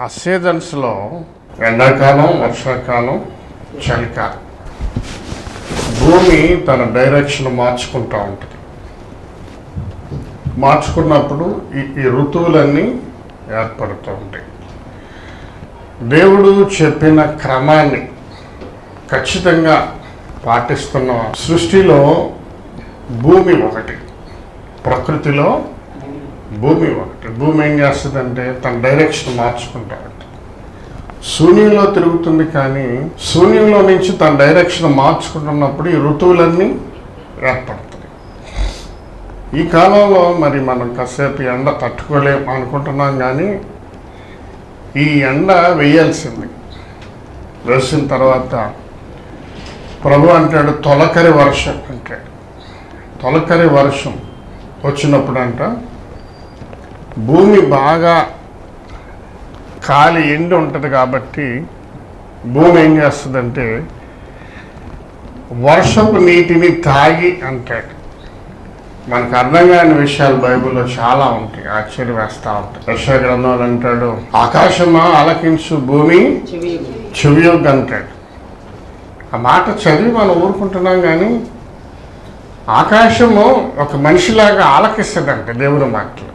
ఆ సీజన్స్లో ఎండాకాలం, వర్షాకాలం, చలికాలం భూమి తన డైరెక్షన్ మార్చుకుంటూ ఉంటుంది. మార్చుకున్నప్పుడు ఈ ఋతువులన్నీ ఏర్పడుతూ ఉంటాయి. దేవుడు చెప్పిన క్రమాన్ని ఖచ్చితంగా పాటిస్తున్న సృష్టిలో భూమి ఒకటి, ప్రకృతిలో భూమి ఒకటి. భూమి ఏం చేస్తుందంటే తన డైరెక్షన్ మార్చుకుంటా ఉంటుంది. శూన్యంలో తిరుగుతుంది, కానీ శూన్యంలో నుంచి తన డైరెక్షన్ మార్చుకుంటున్నప్పుడు ఈ ఋతువులన్నీ ఏర్పడుతుంది. ఈ కాలంలో మరి మనం కాసేపు ఎండ తట్టుకోలేం అనుకుంటున్నాం, కానీ ఈ ఎండ వేయాల్సింది. వేసిన తర్వాత ప్రభు అంటాడు తొలకరి వర్షం అంటాడు. తొలకరి వర్షం వచ్చినప్పుడు అంట భూమి బాగా కాలి ఎండి ఉంటుంది. కాబట్టి భూమి ఏం చేస్తుందంటే వర్షపు నీటిని తాగి అంటాడు. మనకు అర్థం కాని విషయాలు బైబిల్లో చాలా ఉంటాయి, ఆశ్చర్య వేస్తూ ఉంటాయి. యెషయా గ్రంథంలో అంటాడు ఆకాశమా ఆలకించు, భూమి చెవియొగ్గు అంటాడు. ఆ మాట చదివి మనం ఊరుకుంటున్నాం, కానీ ఆకాశము ఒక మనిషిలాగా ఆలకిస్తుందంట దేవుని మాటలు.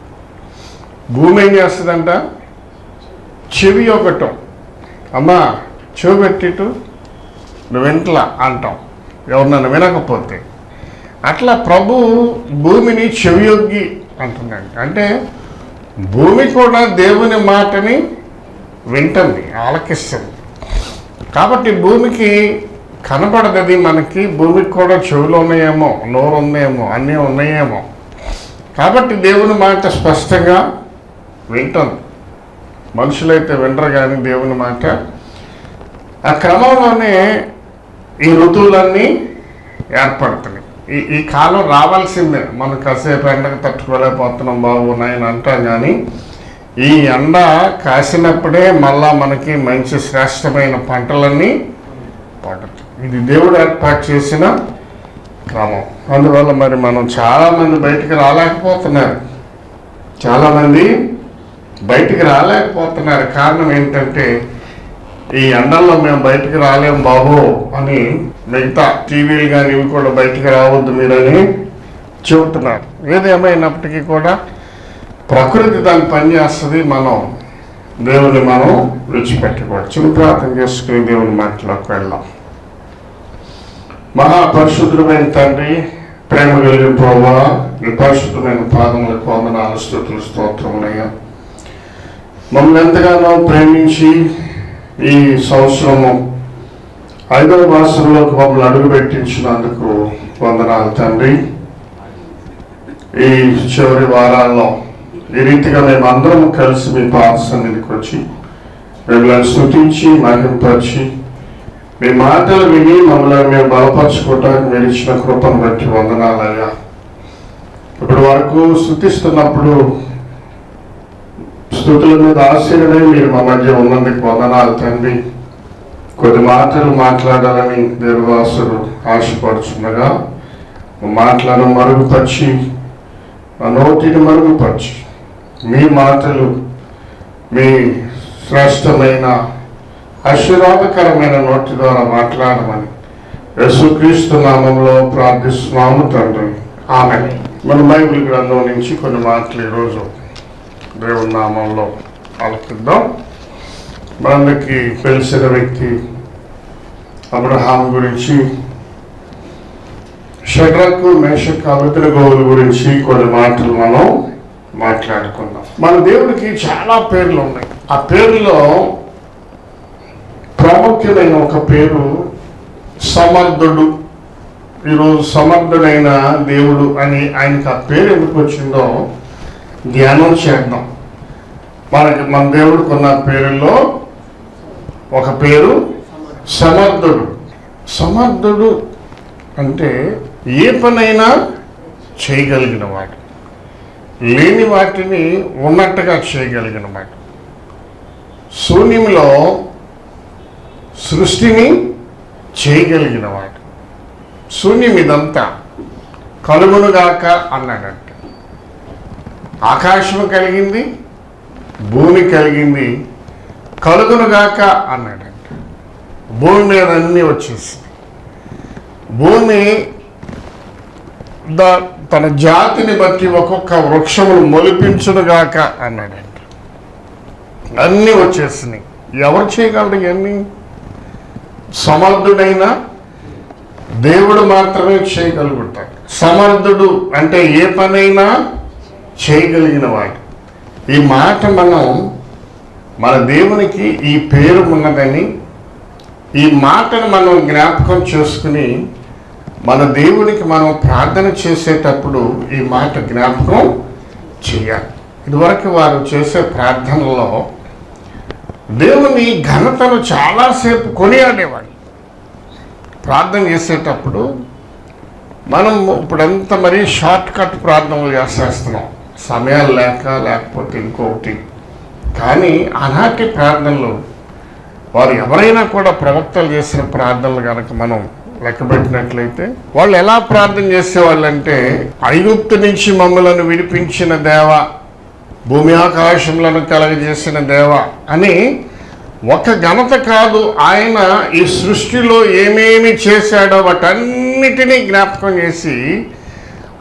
భూమి ఏం చేస్తుందంట చెవి ఒకటం, అమ్మా చెవి పెట్టిటు నువ్వు వింటలా అంటాం ఎవరినైనా వినకపోతే. అట్లా ప్రభు భూమిని చెవియొగ్గి అంటున్నాడు. అంటే భూమి కూడా దేవుని మాటని వింటుంది, ఆలకిస్తుంది. కాబట్టి భూమికి కనపడదది మనకి. భూమికి కూడా చెవులు ఉన్నాయేమో, నోరు ఉందేమో, అన్నీ ఉన్నాయేమో. కాబట్టి దేవుని మాట స్పష్టంగా వింటుంది. మనుషులైతే వినరు, కానీ దేవుని మాట. ఆ క్రమంలోనే ఈ ఋతువులన్నీ ఏర్పడుతున్నాయి. ఈ కాలం రావాల్సిందే. మనం కాసేపు ఎండకు తట్టుకోలేకపోతున్నాం బాబు నాయన అంటాం, కానీ ఈ ఎండ కాసినప్పుడే మళ్ళా మనకి మంచి శ్రేష్టమైన పంటలన్నీ పండుతాయి. ఇది దేవుడు ఏర్పాటు చేసిన క్రమం. అందువల్ల మరి మనం చాలామంది బయటికి రాలేకపోతున్నారు. కారణం ఏంటంటే ఈ ఎండల్లో మేము బయటికి రాలేం బాబు అని మిగతా టీవీలు కానీ ఇవి కూడా బయటికి రావద్దు మీరని చెబుతున్నారు. ఏదేమైనప్పటికీ కూడా ప్రకృతి దాన్ని పనిచేస్తుంది. దేవుని మనం విడిచిపెట్టకూడదు. చిన్న ప్రార్థన చేసుకుని దేవుని మాటలోకి వెళ్దాం. మహాపరిశుద్ధుడైన తండ్రి, ప్రేమ కలిగిన ప్రభువా, ఈ పరిశుద్ధమైన పాదములకు వందనాలు, స్తుతులు, స్తోత్రములయ్యా. మమ్మల్ని ఎంతగానో ప్రేమించి ఈ సంవత్సరము 5వ మాసంలోకి మమ్మల్ని అడుగుపెట్టించినందుకు వందనాలు తండ్రి. ఈ చివరి వారాల్లో ఈ రీతిగా మేము అందరం కలిసి మీ పాద సన్నిధికి వచ్చి మిమ్మల్ని స్తుతించి మహింపరిచి మీ మాటలు విని మమ్మల్ని మేము బలపరచుకోవడానికి మీరు ఇచ్చిన కృపను బట్టి వందనాలయ్యా. ఇప్పటి వరకు స్తుతిస్తున్నప్పుడు స్తుతుల మీద ఆశీర్వదై మీరు మా మధ్య ఉన్నందుకు వందనాలు తండ్రి. కొద్ది మాటలు మాట్లాడాలని దేవదాసుడు ఆశపడుచుండగా మాటలను మరుగుపరిచి, మా నోటిని మరుగుపరిచి మీ మాటలు మీ శ్రేష్టమైన ఆశీర్వాదకరమైన నోటి ద్వారా మాట్లాడమని యేసుక్రీస్తు నామంలో ప్రార్థిస్తున్నాము తండ్రి, ఆమేన్. మన బైబిల్ గ్రంథం నుంచి కొన్ని మాటలు ఈరోజు దేవుని నామంలో ఆలోచిద్దాం. మనకి తెలిసిన వ్యక్తి అబ్రహాం గురించి, షడ్రకు, మేషకు, అబేద్నెగోల గురించి కొన్ని మాటలు మనం మాట్లాడుకుందాం. మన దేవుడికి చాలా పేర్లు ఉన్నాయి. ఆ పేర్లలో ప్రాముఖ్యమైన ఒక పేరు సమర్థుడు. ఈరోజు సమర్థుడైన దేవుడు అని ఆయనకి ఆ పేరు ఎందుకు వచ్చిందో ధ్యానం చేద్దాం. మన దేవుడికి ఉన్న పేరుల్లో ఒక పేరు సమర్థుడు. సమర్థుడు అంటే ఏ పనైనా చేయగలిగిన వాడు, లేని వాటిని ఉన్నట్టుగా చేయగలిగిన వాడు. శూన్యంలో సృష్టిని చేయగలిగిన వాడు. శూన్యం ఇదంతా కలుగునుగాక అన్నాడంట. ఆకాశము కలిగింది, భూమి కలిగింది, కలుగునుగాక అన్నాడంట. భూమి మీద అన్నీ వచ్చేసింది. భూమి తన జాతిని బట్టి ఒక్కొక్క వృక్షమును మొలిపించునుగాక అన్నాడంట. అన్నీ వచ్చేసినాయి. ఎవరు చేయగలరు ఇవన్నీ? సమర్థుడైన దేవుడు మాత్రమే చేయగలుగుతాడు. సమర్థుడు అంటే ఏ పనైనా చేయగలిగిన వాడు. ఈ మాట మన దేవునికి ఈ పేరు ఉన్నదని, ఈ మాటను మనం జ్ఞాపకం చేసుకుని మన దేవునికి మనం ప్రార్థన చేసేటప్పుడు ఈ మాట జ్ఞాపకం చేయాలి. ఇదివరకు వారు చేసే ప్రార్థనలో దేవుని ఘనతను చాలాసేపు కొనియాడేవాడు. ప్రార్థన చేసేటప్పుడు మనం ఇప్పుడంతా మరీ షార్ట్ కట్ ప్రార్థనలు చేసేస్తున్నాం, సమయాలు లేకపోతే ఇంకొకటి. కానీ ఆనాటి ప్రార్థనలు వారు ఎవరైనా కూడా ప్రవక్తలు చేసిన ప్రార్థనలు కనుక మనం లెక్కబెట్టినట్లయితే వాళ్ళు ఎలా ప్రార్థన చేసేవాళ్ళంటే, ఐగుప్తు నుంచి మమ్మలను విడిపించిన దేవ, భూమి ఆకాశములను కలగజేసిన దేవ అని ఒక ఘనత కాదు, ఆయన ఈ సృష్టిలో ఏమేమి చేశాడో వాటన్నిటినీ జ్ఞాపకం చేసి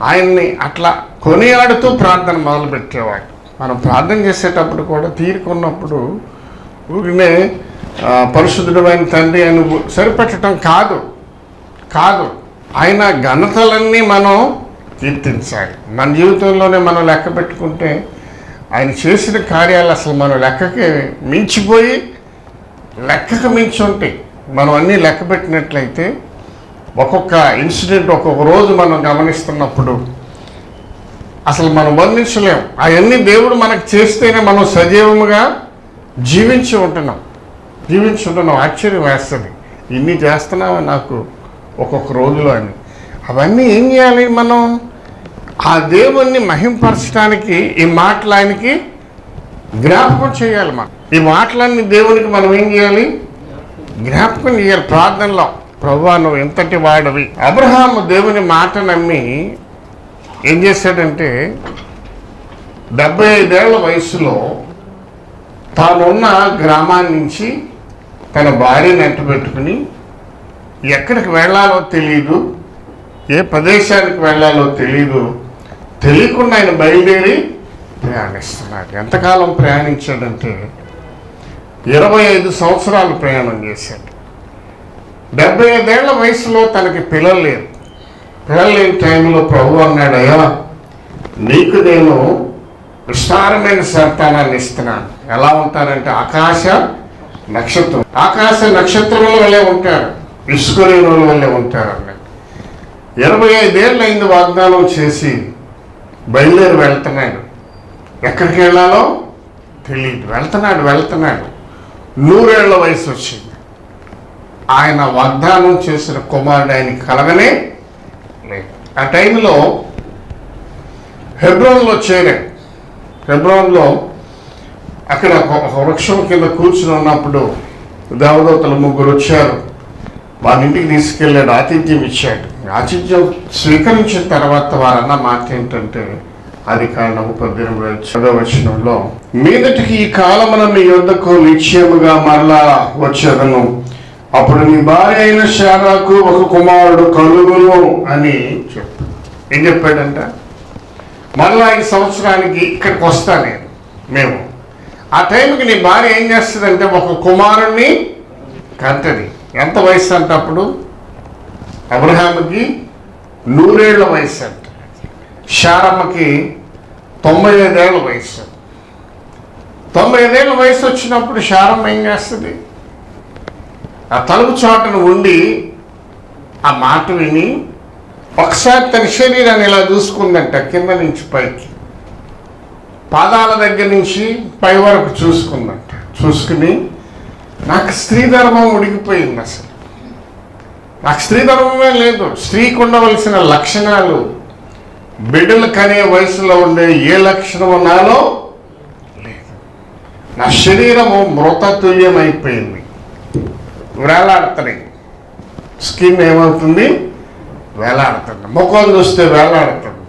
ఆయన్ని అట్లా కొనియాడుతూ ప్రార్థన మొదలుపెట్టేవాడు. మనం ప్రార్థన చేసేటప్పుడు కూడా తీరుకున్నప్పుడు ఊరినే పరిశుద్ధుడైన తండ్రి అని సరిపెట్టడం కాదు ఆయన ఘనతలన్నీ మనం కీర్తించాలి. మన జీవితంలోనే మనం లెక్క పెట్టుకుంటే ఆయన చేసిన కార్యాలు అసలు మనం లెక్కకి మించిపోయి లెక్కకు మించి ఉంటాయి. మనం అన్నీ లెక్క పెట్టినట్లయితే ఒక్కొక్క ఇన్సిడెంట్ ఒక్కొక్క రోజు మనం గమనిస్తున్నప్పుడు అసలు మనం వర్ణించలేము. అవన్నీ దేవుడు మనకు చేస్తేనే మనం సజీవముగా జీవించి ఉంటున్నాం. ఆశ్చర్యం వేస్తుంది, ఇన్ని చేస్తున్నామా నాకు ఒక్కొక్క రోజులో అని. అవన్నీ ఏం చేయాలి? మనం ఆ దేవుణ్ణి మహింపరచడానికి ఈ మాటలు ఆయనకి జ్ఞాపకం చేయాలి. మనం ఈ మాటలన్నీ దేవునికి మనం ఏం చేయాలి? జ్ఞాపకం చేయాలి ప్రార్థనలో. ప్రభువా నువ్వు ఎంతటి వాడవి. అబ్రహాము దేవుని మాట నమ్మి ఏం చేశాడంటే 75 ఏళ్ల వయసులో తానున్న గ్రామాన్ని నుంచి తన భార్యని అంటు పెట్టుకుని ఎక్కడికి వెళ్ళాలో తెలియదు, ఏ ప్రదేశానికి వెళ్ళాలో తెలియకుండా ఆయన బయలుదేరి ప్రయాణిస్తున్నాడు. ఎంతకాలం ప్రయాణించాడంటే 25 సంవత్సరాలు ప్రయాణం చేశాడు. 75 ఏళ్ల వయసులో తనకి పిల్లలు లేని టైంలో ప్రభు అన్నాడు, అయ్యా నీకు నేను విస్తారమైన సంతానాన్ని ఇస్తున్నాను. ఎలా ఉంటారంటే ఆకాశ నక్షత్రముల వల్లే ఉంటారు, ఇసుకరేణుల వల్లే ఉంటారు అన్నాడు. 25 ఏళ్ళు అయింది వాగ్దానం చేసి బయలుదేరి వెళ్తున్నాడు. ఎక్కడికి వెళ్ళాలో తెలియదు. వెళ్తున్నాడు. 100 ఏళ్ల వయసు వచ్చింది. ఆయన వాగ్దానం చేసిన కుమారుడు ఆయనకి కలగనే లేదు. ఆ టైంలో హెబ్రోన్లో చేరాడు. హెబ్రోన్లో అక్కడ ఒక వృక్షం కింద కూర్చుని ఉన్నప్పుడు దేవదూతలు 3 వచ్చారు. వారి ఇంటికి తీసుకెళ్ళాడు, ఆతిథ్యం ఇచ్చాడు. ఆతిథ్యం స్వీకరించిన తర్వాత వారన్న మాట ఏంటంటే, అది కారణము 18వ వచనంలో, మీదటికి ఈ కాలమున నీ యొద్దకు నిశ్చయముగా మరలా వచ్చేదను, అప్పుడు నీ భార్య అయిన శారాకు ఒక కుమారుడు కలుగును అని చెప్పాడు. ఏం చెప్పాడంట? మరలా ఈ సంవత్సరానికి ఇక్కడికి వస్తా మేము. ఆ టైంకి నీ భార్య ఏం చేస్తుందంటే ఒక కుమారుణ్ణి కంటది. ఎంత వయసు అంటే అప్పుడు అబ్రహాముకి 100 ఏళ్ల వయసు అంట. శారమ్మకి 95 ఏళ్ల వయసు. 95 ఏళ్ల వయసు వచ్చినప్పుడు శారమ్మ ఏం చేస్తుంది? ఆ తలుపు చాటును ఉండి ఆ మాట విని ఒకసారి తన శరీరాన్ని ఇలా చూసుకుందంట, కింద నుంచి పైకి, పాదాల దగ్గర నుంచి పై వరకు చూసుకుందంట. చూసుకుని నాకు స్త్రీ ధర్మం ఉడికిపోయింది. అసలు నాకు స్త్రీ ధర్మమే లేదు. స్త్రీకి ఉండవలసిన లక్షణాలు, బిడ్డలు కనే వయసులో ఉండే ఏ లక్షణం ఉన్నాలో లేదు. నా శరీరము మృతతుల్యమైపోయింది, వేలాడుతున్నాయి. స్కిన్ ఏమవుతుంది? వేలాడుతుంది. ముఖం చూస్తే వేలాడుతుంది.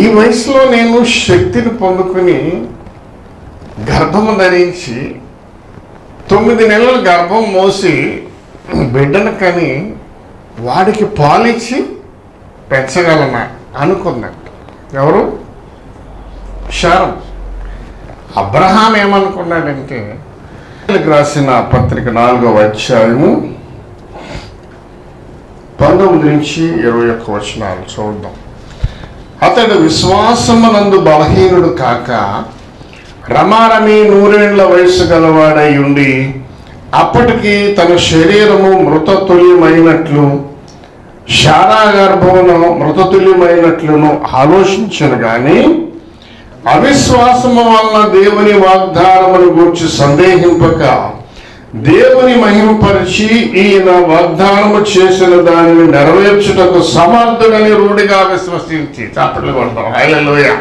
ఈ వయసులో నేను శక్తిని పొందుకుని గర్భము ధరించి 9 నెలలు గర్భం మోసి బిడ్డను కని వాడికి పాలిచ్చి పెంచగలనా అనుకున్నట్టు. ఎవరు? శారం. అబ్రహాం ఏమనుకున్నాడంటే, రాసిన పత్రిక 4వ అధ్యాయము 19 నుంచి 21 వచనాలు చూద్దాం. అతడు విశ్వాసమునందు బలహీనుడు కాక రమారమి 100 ఏళ్ల వయసు గలవాడై ఉండి అప్పటికి తన శరీరము మృతతుల్యమైనట్లు శారా గర్భమును మృతతుల్యమైనట్లును ఆలోచించను గాని అవిశ్వాసము వలన దేవుని వాగ్దానమును గూర్చి సందేహింపక దేవుని మహిమపరిచి ఈయన వాగ్దానము చేసిన దానిని నెరవేర్చుటకు సమర్థుడని రూఢిగా విశ్వసించి. చాపట్లు కొడతాం. హల్లెలూయా.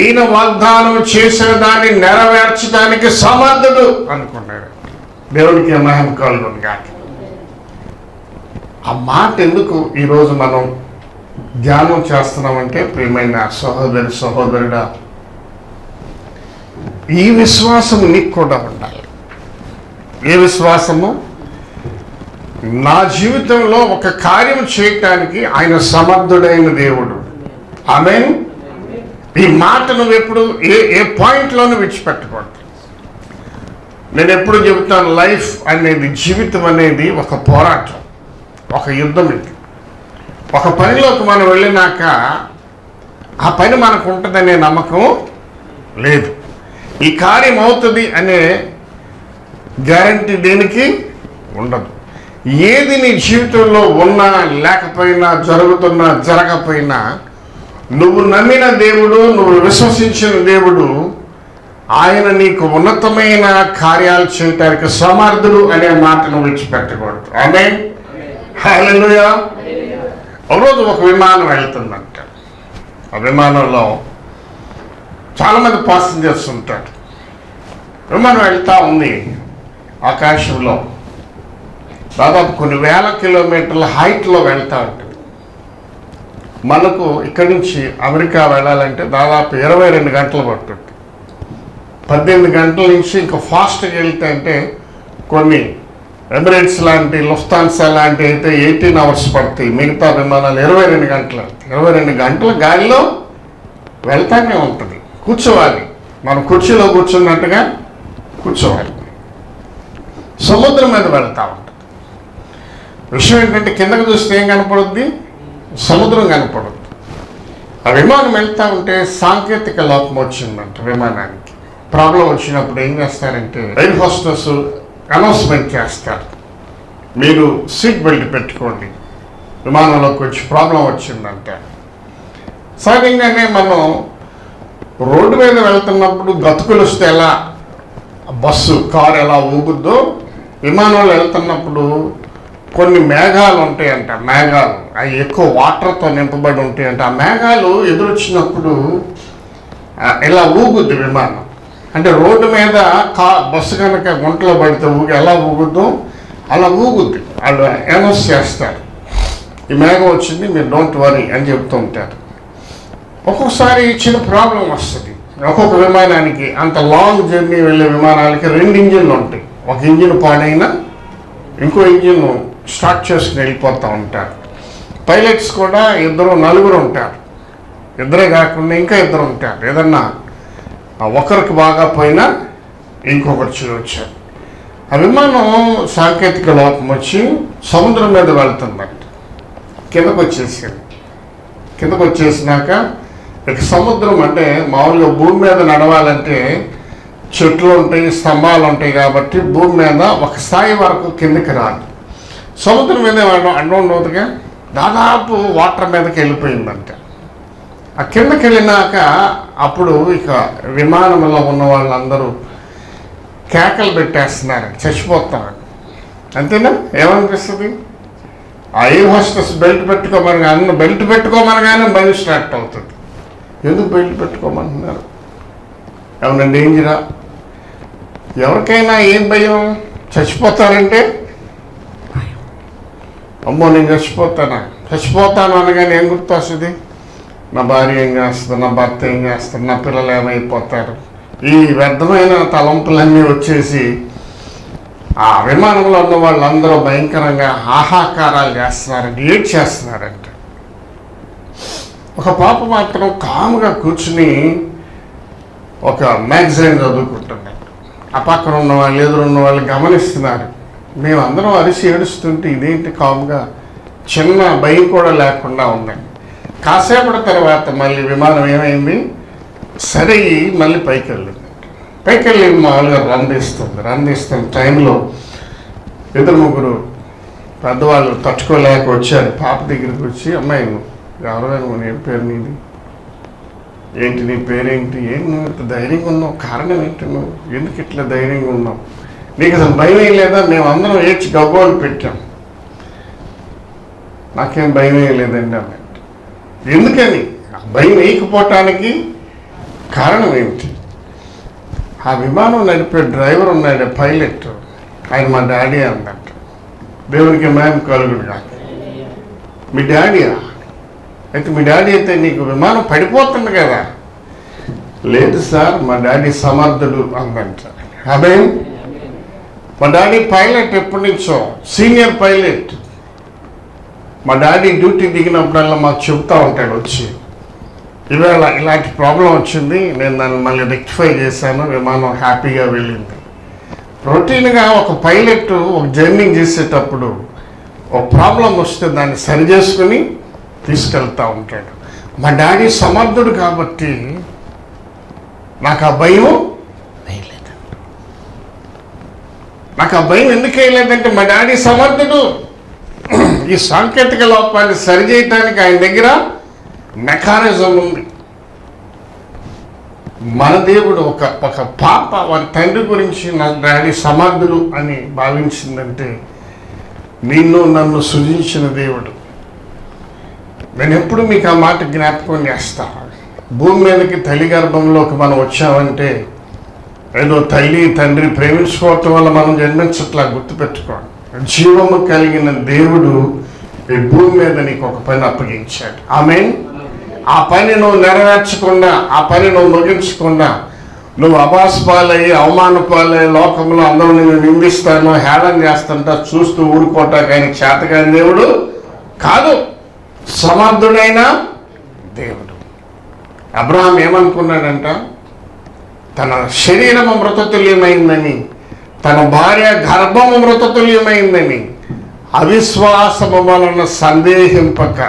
ఈయన వాగ్దానం చేసిన దాన్ని నెరవేర్చడానికి సమర్థుడు అనుకున్నాడు. దేవునికి మహిమ కలుగును గాక. ఆ మాట ఎందుకు ఈరోజు మనం ధ్యానం చేస్తున్నామంటే, ప్రియమైన సహోదరి సహోదరుడా, ఈ విశ్వాసం నీకు కూడా ఉండాలి. ఏ విశ్వాసము? నా జీవితంలో ఒక కార్యం చేయటానికి ఆయన సమర్థుడైన దేవుడు. ఆమేన్. ఈ మాట నువ్వు ఎప్పుడు ఏ పాయింట్లోనూ విడిచిపెట్టకూడదు. నేను ఎప్పుడు చెబుతాను, లైఫ్ అనేది, జీవితం అనేది ఒక పోరాటం, ఒక యుద్ధం. ఇది ఒక పనిలోకి మనం వెళ్ళినాక ఆ పని మనకు ఉంటుందనే నమ్మకం లేదు. ఈ కార్యం అవుతుంది అనే గ్యారంటీ దేనికి ఉండదు. ఏది నీ జీవితంలో ఉన్నా లేకపోయినా, జరుగుతున్నా జరగకపోయినా, నువ్వు నమ్మిన దేవుడు, నువ్వు విశ్వసించిన దేవుడు, ఆయన నీకు ఉన్నతమైన కార్యాలు చేయటానికి సమర్థుడు అనే మాటను విడిచిపెట్టకూడదు. ఆమేన్. హల్లెలూయా. ఒకరోజు ఒక విమానం వెళ్తుందంట. ఆ విమానంలో చాలామంది పాసింజర్స్ ఉంటారు. విమానం వెళ్తూ ఉంది ఆకాశంలో, దాదాపు కొన్ని వేల కిలోమీటర్ల హైట్లో వెళ్తూ ఉంటుంది. మనకు ఇక్కడి నుంచి అమెరికా వెళ్ళాలంటే దాదాపు 22 గంటలు పడుతుంది. 18 గంటల నుంచి ఇంకా ఫాస్ట్గా వెళ్తే అంటే కొన్ని ఎమిరేట్స్ లాంటి, లుఫ్తాన్సా లాంటి అయితే 18 అవర్స్ పడతాయి. మిగతా విమానాలు 22 గంటలు. 22 గంటల గాలిలో వెళ్తానే ఉంటుంది. కూర్చోవాలి, మనం కుర్చీలో కూర్చున్నట్టుగా కూర్చోవాలి. సముద్రం మీద వెళ్తూ ఉంటుంది. విషయం ఏంటంటే, కిందకు చూస్తే ఏం కనపడుద్ది? సముద్రం కనపడుద్ది. ఆ విమానం వెళ్తూ ఉంటే సాంకేతిక లోపం వచ్చిందంట విమానానికి. ప్రాబ్లం వచ్చినప్పుడు ఏం చేస్తారంటే, ఎయిర్ హోస్టెస్ అనౌన్స్మెంట్ చేస్తారు, మీరు సీట్ బెల్ట్ పెట్టుకోండి, విమానంలోకి వచ్చి ప్రాబ్లం వచ్చిందంట. సహజంగానే మనం రోడ్డు మీద వెళ్తున్నప్పుడు గతుకులు వస్తే ఎలా బస్సు, కారు ఎలా ఊగుద్దో, విమానంలో వెళ్తున్నప్పుడు కొన్ని మేఘాలు ఉంటాయంట. మేఘాలు అవి ఎక్కువ వాటర్తో నింపబడి ఉంటాయంట. ఆ మేఘాలు ఎదురొచ్చినప్పుడు ఇలా ఊగుద్ది విమానం. అంటే రోడ్డు మీద బస్సు కనుక గుంటలో పడితే ఎలా ఊగుద్దో అలా ఊగుద్ది. వాళ్ళు అనౌన్స్ చేస్తారు, ఈ మేఘం వచ్చింది, మీరు డోంట్ వరీ అని చెప్తూ ఉంటారు. ఒక్కొక్కసారి చిన్న ప్రాబ్లం వస్తుంది. ఒక్కొక్క విమానానికి, అంత లాంగ్ జర్నీ వెళ్ళే విమానాలకి 2 ఇంజిన్లు ఉంటాయి. ఒక ఇంజిన్ పాడైనా ఇంకో ఇంజిన్ స్టార్ట్ చేసుకుని వెళ్ళిపోతూ ఉంటారు. పైలట్స్ కూడా 2, 4 ఉంటారు. ఇద్దరే కాకుండా ఇంకా 2 ఉంటారు. ఏదన్నా ఒకరికి బాగా పోయినా ఇంకొకరు వచ్చారు. ఆ విమానం సాంకేతిక లోపం వచ్చి సముద్రం మీద వెళ్తుందంట. కిందకు వచ్చేసినాక ఇక సముద్రం అంటే మామూలుగా భూమి మీద నడవాలంటే చెట్లు ఉంటాయి, స్తంభాలు ఉంటాయి కాబట్టి భూమి మీద ఒక స్థాయి వరకు కిందకి రాదు. సముద్రం మీద అడ్డుగా దాదాపు వాటర్ మీదకి వెళ్ళిపోయిందంట. ఆ కిందకి వెళ్ళినాక అప్పుడు ఇక విమానంలో ఉన్న వాళ్ళందరూ కేకలు పెట్టేస్తున్నారు, చచ్చిపోతామని. అంతేనా? ఏమనిపిస్తుంది? ఆ ఎయిర్ హోస్టెస్ బెల్ట్ పెట్టుకోమని కానీ బండి స్టార్ట్ అవుతుంది. ఎందుకు బెల్ట్ పెట్టుకోమంటున్నారు? ఏమన్నా డేంజరా? ఎవరికైనా ఏం భయం? చచ్చిపోతానంటే అమ్మో నేను చచ్చిపోతాను అనగానే ఏం గుర్తు వస్తుంది? నా భార్య ఏం చేస్తుంది, నా భర్త ఏం చేస్తారు, నా పిల్లలు ఏమైపోతారు, ఈ వ్యర్థమైన తలంపులన్నీ వచ్చేసి ఆ విమానంలో ఉన్న వాళ్ళందరూ భయంకరంగా హాహాకారాలు చేస్తున్నారంటే, ఏడ్ చేస్తున్నారంటే. ఒక పాప మాత్రం కాముగా కూర్చుని ఒక మ్యాగజైన్ చదువుకుంటున్నారు. ఆ పక్కన ఉన్న వాళ్ళు, ఎదురున్న వాళ్ళు గమనిస్తున్నారు. మేమందరం అరిసి ఏడుస్తుంటే ఇదేంటి కాముగా, చిన్న భయం కూడా లేకుండా ఉందండి. కాసేపటి తర్వాత మళ్ళీ విమానం ఏమైంది, సరే మళ్ళీ పైకి వెళ్ళి మామూలుగా రందిస్తున్న టైంలో ఇద్దరు ముగ్గురు పెద్దవాళ్ళు తట్టుకోలేక వచ్చారు. పాప దగ్గరికి వచ్చి, అమ్మాయి ఎవరైనా ఏం పేరు నీది, ఏంటి నీ పేరేంటి, ఏం నువ్వు ఇంత ధైర్యంగా ఉన్నావు, కారణం ఏంటి, నువ్వు ఎందుకు ఇట్లా ధైర్యంగా ఉన్నావు, నీకు అసలు భయం ఏం లేదా? మేమందరం ఏడ్చి గగ్గోలు పెట్టాం. నాకేం భయం ఏం లేదండి అమ్మాయి. ఎందుకని? భయం వేయకపోవటానికి కారణం ఏమిటి? ఆ విమానం నడిపే డ్రైవర్ ఉన్నాడు, పైలట్, ఆయన మా డాడీ అన్నట్టు. దేవునికి మేము కలుగుడు కాదు. మీ డాడీయా? అయితే మీ డాడీ అయితే నీకు విమానం పడిపోతుంది కదా. లేదు సార్, మా డాడీ సమర్థుడు అందంట. అదే మా డాడీ పైలట్, ఎప్పటి నుంచో సీనియర్ పైలట్. మా డాడీ డ్యూటీ దిగినప్పుడల్లా మాకు చెబుతూ ఉంటాడు వచ్చి, ఇవాళ ఇలాంటి ప్రాబ్లం వచ్చింది, నేను దాన్ని మళ్ళీ రెక్టిఫై చేశాను, విమానం హ్యాపీగా వెళ్ళింది. రొటీన్గా ఒక పైలట్ ఒక జర్నీ చేసేటప్పుడు ఒక ప్రాబ్లం వస్తే దాన్ని సరి చేసుకుని తీసుకెళ్తూ ఉంటాడు. మా డాడీ సమర్థుడు కాబట్టి నాకు ఆ భయం వేయలేదు. నాకు ఆ భయం ఎందుకు వేయలేదంటే మా డాడీ సమర్థుడు. ఈ సాంకేతిక లోపాన్ని సరిచేయటానికి ఆయన దగ్గర మెకానిజం ఉంది. మన దేవుడు ఒక పాప వారి తండ్రి గురించి నా డాడీ సమర్థుడు అని భావించిందంటే, నిన్ను నన్ను సృజించిన దేవుడు. నేను ఎప్పుడు మీకు ఆ మాట జ్ఞాపకం చేస్తా. భూమి మీదకి తల్లి గర్భంలోకి మనం వచ్చామంటే ఏదో తల్లి తండ్రి ప్రేమించుకోవటం వల్ల మనం జన్మించట్లా, గుర్తుపెట్టుకోండి. జీవము కలిగిన దేవుడు ఈ భూమి మీద నీకు ఒక పని అప్పగించాడు. ఆమేన్. ఆ పని నువ్వు నెరవేర్చకుండా, ఆ పని నువ్వు ముగించకుండా, నువ్వు అబాస్పాలయ్యి అవమానపాలయ్యి లోకంలో అందరూ నేను నిందిస్తాను, హేళన చేస్తుంటా చూస్తూ ఊరుకోవటానికి ఆయన చేతకాని దేవుడు కాదు, సమర్థుడైన దేవుడు. అబ్రహాం ఏమనుకున్నాడంట, తన శరీరము మృతతుల్యమైందని, తన భార్య గర్భము మృతతుల్యమైందని అవిశ్వాసము వలన సందేహింపక.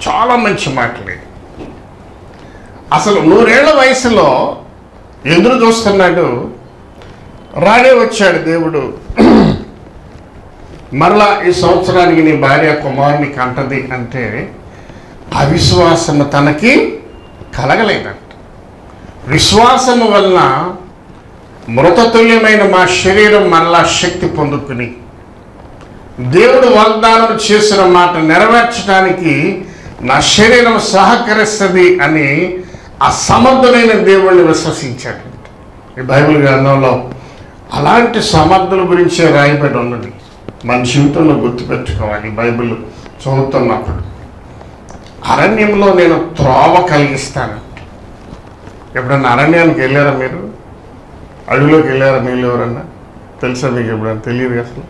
చాలా మంచి మాటలే. అసలు 100 ఏళ్ల వయసులో ఎదురు చూస్తున్నాడు, రానే వచ్చాడు దేవుడు. మరలా ఈ సంవత్సరానికి నీ భార్య కుమారుని కంటది అంటే అవిశ్వాసము తనకి కలగలేదంట. విశ్వాసము వలన మృతతుల్యమైన మా శరీరం మరలా శక్తి పొందుకుని దేవుడు వాగ్దానం చేసిన మాట నెరవేర్చడానికి నా శరీరం సహకరిస్తుంది అని ఆ సమర్థుడైన దేవుణ్ణి విశ్వసించాడు. ఈ బైబిల్ గ్రంథంలో అలాంటి సమర్థుల గురించే రాయబడి ఉన్నది. మన జీవితంలో గుర్తుపెట్టుకోవాలి. బైబిల్ చదువుతున్నప్పుడు అరణ్యంలో నేను త్రోవ కలిగిస్తాను. ఎప్పుడన్నా అరణ్యానికి వెళ్ళారా మీరు? అడవిలోకి వెళ్ళారా మీరు? ఎవరన్నా తెలుసా మీకు? ఎప్పుడన్నా తెలియదు అసలు.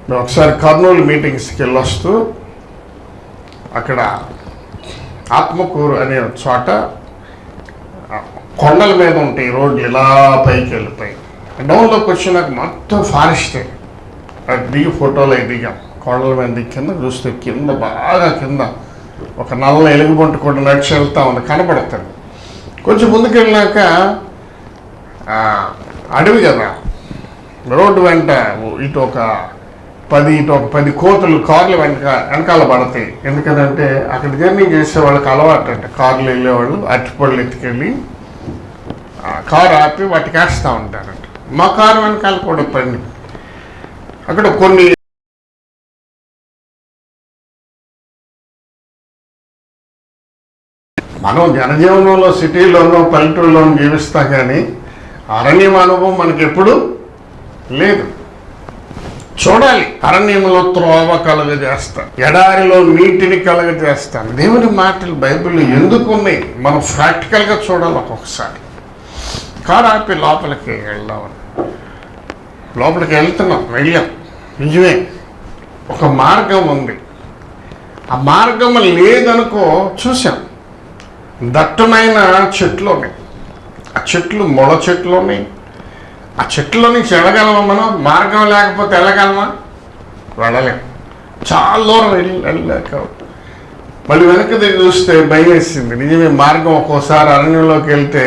మేము ఒకసారి కర్నూలు మీటింగ్స్కి వెళ్ళొస్తూ అక్కడ ఆత్మకూరు అనే చోట కొండల మీద ఉంటాయి రోడ్లు, ఇలా పైకి వెళ్ళిపోయి డౌన్లోకి వచ్చినాక మొత్తం ఫారెస్టే. అది దిగి ఫోటోలు అవి దిగాం. కొండల మీద దిగి కింద చూస్తే కింద బాగా కింద ఒక నల్ల ఎలుగుబంటి కూడా నడిచి వెళ్తా ఉంది, కనబడుతుంది. కొంచెం ముందుకు వెళ్ళినాక అడవి కదా, రోడ్డు వెంట ఇటు ఒక 10 కోతులు కార్లు వెనకాల పడతాయి. ఎందుకంటే అక్కడ జర్నీ చేసే వాళ్ళకి అలవాటు అంటే కార్లు వెళ్ళేవాళ్ళు అరటిపళ్ళు ఎత్తుకెళ్ళి కారు ఆపి వాటికి వేస్తూ ఉంటారంట. మా కారు వెనకాల కూడా పడి అక్కడ కొన్ని మనం జనజీవనంలో సిటీలోనో పల్లెటూరులోనూ జీవిస్తాం, కానీ అరణ్యం అనుభవం మనకి ఎప్పుడు లేదు. చూడాలి. అరణ్యంలో త్రోవ కలుగజేస్తాను, ఎడారిలో నీటిని కలుగజేస్తాను. దేవుని మాటలు బైబిల్లో ఎందుకు ఉన్నాయి మనం ప్రాక్టికల్గా చూడాలి. ఒక్కొక్కసారి కారు ఆపి లోపలికి వెళ్దామని లోపలికి వెళ్ళాం, నిజమే. ఒక మార్గం ఉంది, ఆ మార్గం లేదనుకో చూసాం. దట్టమైన చెట్లు ఉన్నాయి, ఆ చెట్లు మొల చెట్లు ఉన్నాయి. ఆ చెట్లో నుంచి వెళ్ళగలమా మనం? మార్గం లేకపోతే వెళ్ళగలమా? వెళ్ళలేం. చాలా దూరం వెళ్ళలేక మళ్ళీ వెనక్కి దిగి చూస్తే భయం వేసింది. నిజమే, మార్గం ఒక్కోసారి అరణ్యంలోకి వెళ్తే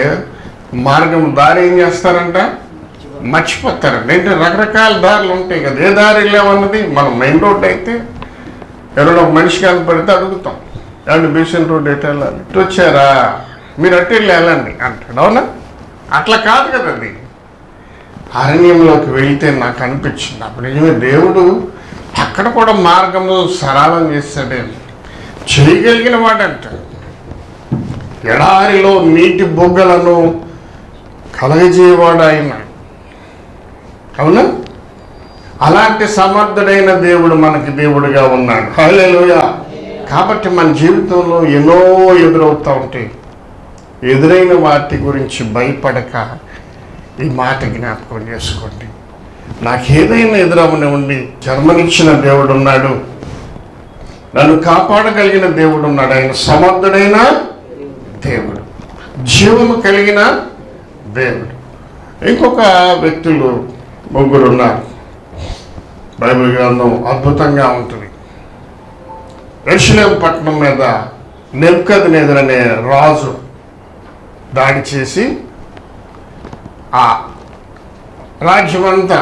మార్గం దారి ఏం చేస్తారంట, మర్చిపోతారండి. ఏంటంటే రకరకాల దారులు ఉంటాయి కదా, ఏ దారి వెళ్ళామన్నది. మనం మెయిన్ రోడ్ అయితే ఎవరైనా ఒక మనిషి కనపడితే అడుగుతాం, ఏమంటే బీసెంట్ రోడ్ ఎటు వెళ్ళాలి? ఇటు వచ్చారా, మీరు అటు వెళ్ళండి అంటాడు. అవునా? అట్లా కాదు కదా అది. అరణ్యంలోకి వెళ్తే నాకు అనిపించింది అప్పుడు నిజమే, దేవుడు అక్కడ కూడా మార్గంలో సరళం చేస్తాడే, చేయగలిగిన వాడంట. ఎడారిలో నీటి బొగ్గలను కలగజేయవాడు ఆయన. అవునా? అలాంటి సమర్థుడైన దేవుడు మనకి దేవుడిగా ఉన్నాడు. హల్లెలూయా. కాబట్టి మన జీవితంలో ఎన్నో ఎదురవుతూ ఉంటాయి. ఎదురైన వాటి గురించి భయపడక ఈ మాట జ్ఞాపకం చేసుకోండి. నాకేదైనా ఎదురవనివ్వండి, జన్మనిచ్చిన దేవుడు ఉన్నాడు, నన్ను కాపాడగలిగిన దేవుడు ఉన్నాడు. ఆయన సమర్థుడైన దేవుడు, జీవము కలిగిన దేవుడు. ఇంకొక వ్యక్తులు ముగ్గురు ఉన్నారు. బైబిల్ గ్రంథం అద్భుతంగా ఉంటుంది. యెరూషలేము పట్టణం మీద నెబుకద్నెజరు అనే రాజు దాడి చేసి ఆ రాజ్యమంతా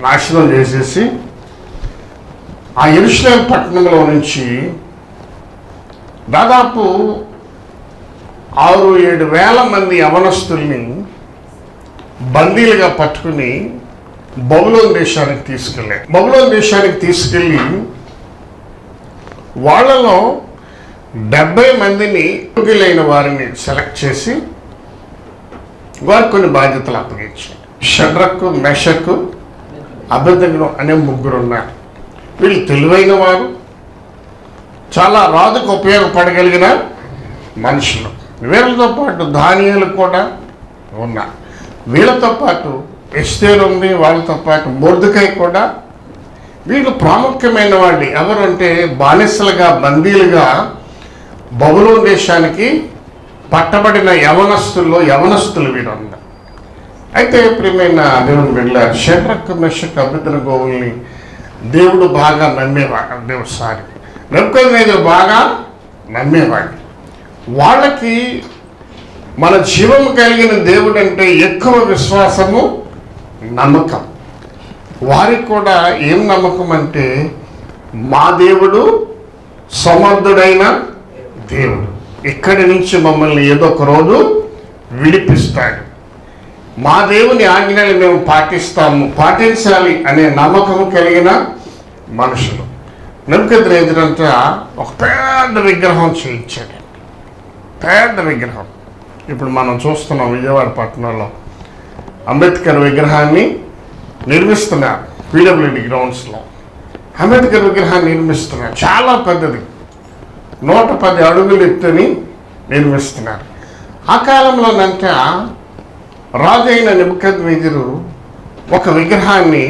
నాశనం చేసేసి ఆ యెరూషలేము పట్టణంలో నుంచి దాదాపు 6-7 వేల మంది యవనస్తుల్ని బందీలుగా పట్టుకుని బబులోను దేశానికి తీసుకెళ్ళారు. బబులోను దేశానికి తీసుకెళ్ళి వాళ్ళలో 70 మందిని యోగ్యులైన వారిని సెలెక్ట్ చేసి వారికి కొన్ని బాధ్యతలు అప్పగించారు. షడ్రకు, మెషకు, అబేద్నెగో అనే ముగ్గురు ఉన్నారు. వీళ్ళు తెలివైన వారు, చాలా రాజుకు ఉపయోగపడగలిగిన మనుషులు. వీళ్ళతో పాటు దానియేలు కూడా ఉన్నారు. వీళ్ళతో పాటు ఎస్తేరు ఉంది, వాళ్ళతో పాటు మొర్దెకై కూడా. వీళ్ళు ప్రాముఖ్యమైన వాళ్ళు. ఎవరంటే బానిసలుగా, బందీలుగా బబులోను దేశానికి పట్టబడిన యవనస్తులు వీరు ఉన్నారు. అయితే ప్రియమైన దేవుని బిడ్డలారా, షడ్రకు, మెషకు, అబేద్నెగోని దేవుడు బాగా నమ్మేవాడు. నెబుకద్నెజరు బాగా నమ్మేవాడు. వాళ్ళకి మన జీవము కలిగిన దేవుడు అంటే ఎక్కువ విశ్వాసము, నమ్మకం. వారికి కూడా ఏం నమ్మకం అంటే, మా దేవుడు సమర్థుడైన దేవుడు, ఇక్కడి నుంచి మమ్మల్ని ఏదో ఒక రోజు విడిపిస్తాడు, మా దేవుని ఆజ్ఞలు మేము పాటించాలి అనే నమ్మకం కలిగిన మనుషులు. నెబుకద్నెజరు అంతా ఒక పెద్ద విగ్రహం చేయించాడు. పెద్ద విగ్రహం. ఇప్పుడు మనం చూస్తున్నాం విజయవాడ పట్టణంలో అంబేద్కర్ విగ్రహాన్ని నిర్మిస్తున్నారు. పీడబ్ల్యూడి గ్రౌండ్స్లో అంబేద్కర్ విగ్రహాన్ని నిర్మిస్తున్నారు. చాలా పెద్దది, 110 అడుగులు ఎత్తుని నిర్మిస్తున్నారు. ఆ కాలంలోనంట రాజు అయిన నెబుకద్నెజరు ఒక విగ్రహాన్ని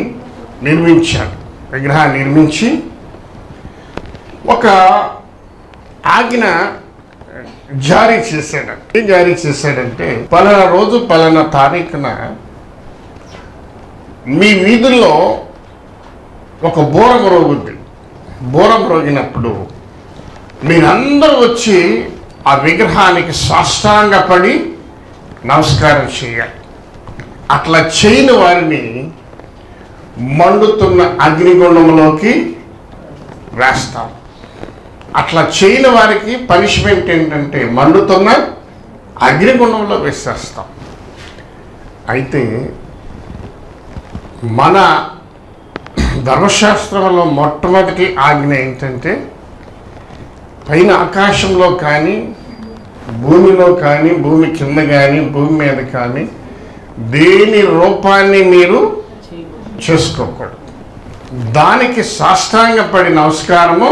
నిర్మించాడు. విగ్రహాన్ని నిర్మించి ఒక ఆజ్ఞ జారీ చేశాడు. ఏం జారీ చేశాడంటే, పలానా రోజు పలానా తారీఖున మీ వీధుల్లో ఒక బూరం రోగుద్ది. బూరం రోగినప్పుడు మీరందరూ వచ్చి ఆ విగ్రహానికి సాష్టాంగపడి నమస్కారం చేయాలి. అట్లా చేయని వారిని మండుతున్న అగ్నిగుండంలోకి వేస్తాం. అట్లా చేయని వారికి పనిష్మెంట్ ఏంటంటే మండుతున్న అగ్నిగుండంలో వేసేస్తాం. అయితే మన ధర్మశాస్త్రంలో మొట్టమొదటి ఆజ్ఞ ఏంటంటే, పైన ఆకాశంలో కానీ భూమిలో కానీ, భూమి కింద కానీ, భూమి మీద కానీ దేని రూపాన్ని మీరు చేసుకోకూడదు. దానికి సాష్టాంగపడి నమస్కారము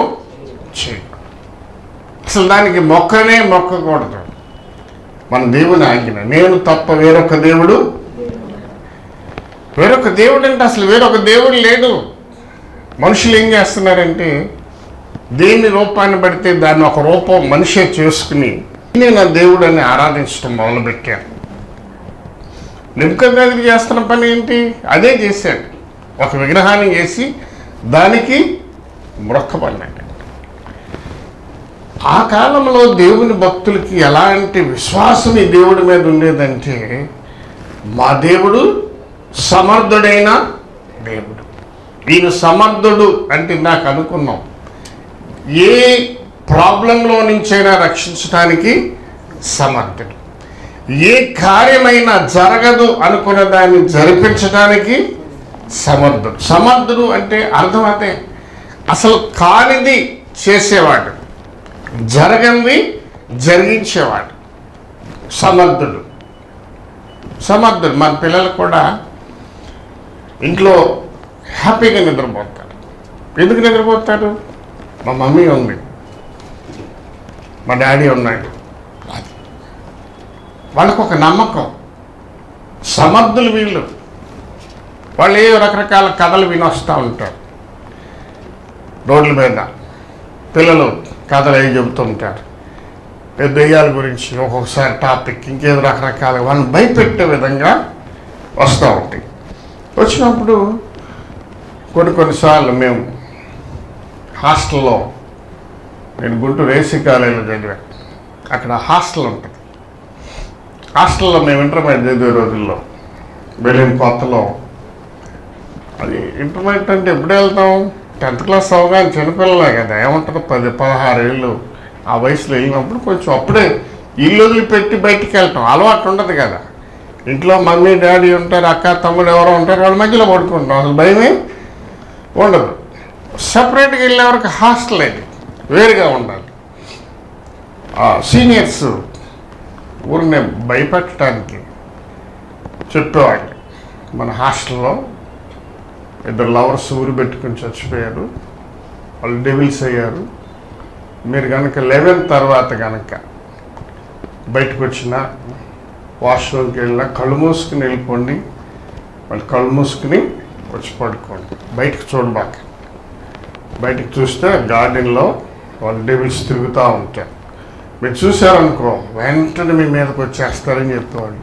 చేయకూడదు. అసలు దానికి మొక్కకూడదు. మన దేవుని ఆజ్ఞ. నేను తప్ప వేరొక దేవుడు అంటే అసలు వేరొక దేవుడు లేడు. మనుషులు ఏం చేస్తున్నారంటే దేని రూపాన్ని పడితే దాన్ని ఒక రూపం మనిషే చేసుకుని నేను నా దేవుడు అని ఆరాధించడం మొదలుపెట్టాను. నెబుకద్నెజరు చేస్తున్న పని ఏంటి? అదే చేశాడు. ఒక విగ్రహాన్ని చేసి దానికి మొక్కబడినాడు. ఆ కాలంలో దేవుని భక్తులకి ఎలాంటి విశ్వాసం ఈ దేవుడి మీద ఉండేదంటే, మా దేవుడు సమర్థుడైన దేవుడు. ఈయన సమర్థుడు అంటే నాకు అనుకున్నాం, ఏ ప్రాబ్లంలో నుంచైనా రక్షించడానికి సమర్థుడు. ఏ కార్యమైనా జరగదు అనుకున్న దాన్ని జరిపించడానికి సమర్థుడు. సమర్థుడు అంటే అర్థం అదే, అసలు కానిది చేసేవాడు, జరగంది జరిగించేవాడు సమర్థుడు. మన పిల్లలు కూడా ఇంట్లో హ్యాపీగా నిద్రపోతారు. ఎందుకు నిద్రపోతారు? మా మమ్మీ ఉంది, మా డాడీ ఉన్నాడు. అది వాళ్ళకు ఒక నమ్మకం. సమర్థులు వీళ్ళు. వాళ్ళు ఏ రకరకాల కథలు వినొస్తూ ఉంటారు. రోడ్ల మీద పిల్లలు కథలు ఏం చెబుతూ ఉంటారు. దెయ్యాల గురించి ఒక్కొక్కసారి టాపిక్ ఇంకేదో రకరకాల వాళ్ళని భయపెట్టే విధంగా వస్తూ ఉంటాయి. వచ్చినప్పుడు కొన్నిసార్లు మేము హాస్టల్లో, నేను గుంటూరు ఏసీ కాలేజీలో చదివాను. అక్కడ హాస్టల్ ఉంటుంది. హాస్టల్లో మేము ఇంటర్మీడియట్ చదివే రోజుల్లో వెళ్ళిన కొత్తలో, అది ఇంటర్మీడియట్ అంటే ఎప్పుడు వెళ్తాం? 10th క్లాస్ అవగానే చిన్నపిల్లలే కదా, ఏమంటారు 10-16 ఏళ్ళు ఆ వయసులో వెళ్ళినప్పుడు కొంచెం అప్పుడే ఇల్లు వదిలిపెట్టి బయటికి వెళ్ళటం అలవాటు ఉండదు కదా. ఇంట్లో మమ్మీ డాడీ ఉంటారు, అక్క తమ్ముడు ఎవరో ఉంటారు, వాళ్ళ మధ్యలో పడుకుంటాం, అసలు భయమే ఉండదు. సపరేట్గా వెళ్ళే వరకు హాస్టల్ అది వేరుగా ఉండాలి. సీనియర్స్ ఊరిని భయపెట్టడానికి చెప్పేవాళ్ళు, మన హాస్టల్లో 2 లవర్స్ ఊరు పెట్టుకుని చచ్చిపోయారు, వాళ్ళు డెవిల్స్ అయ్యారు. మీరు కనుక 11 తర్వాత కనుక బయటకు వచ్చిన వాష్రూమ్కి వెళ్ళినా కళ్ళు మూసుకుని వెళ్ళిపోండి, వాళ్ళు కళ్ళు మూసుకుని వచ్చి పడుకోండి, బయటకు చూడబాక. బయటకు చూస్తే గార్డెన్లో వాళ్ళు డెవిల్స్ తిరుగుతూ ఉంటారు. మీరు చూసారనుకో వెంటనే మీ మీదకి వచ్చేస్తారని చెప్పేవాళ్ళు.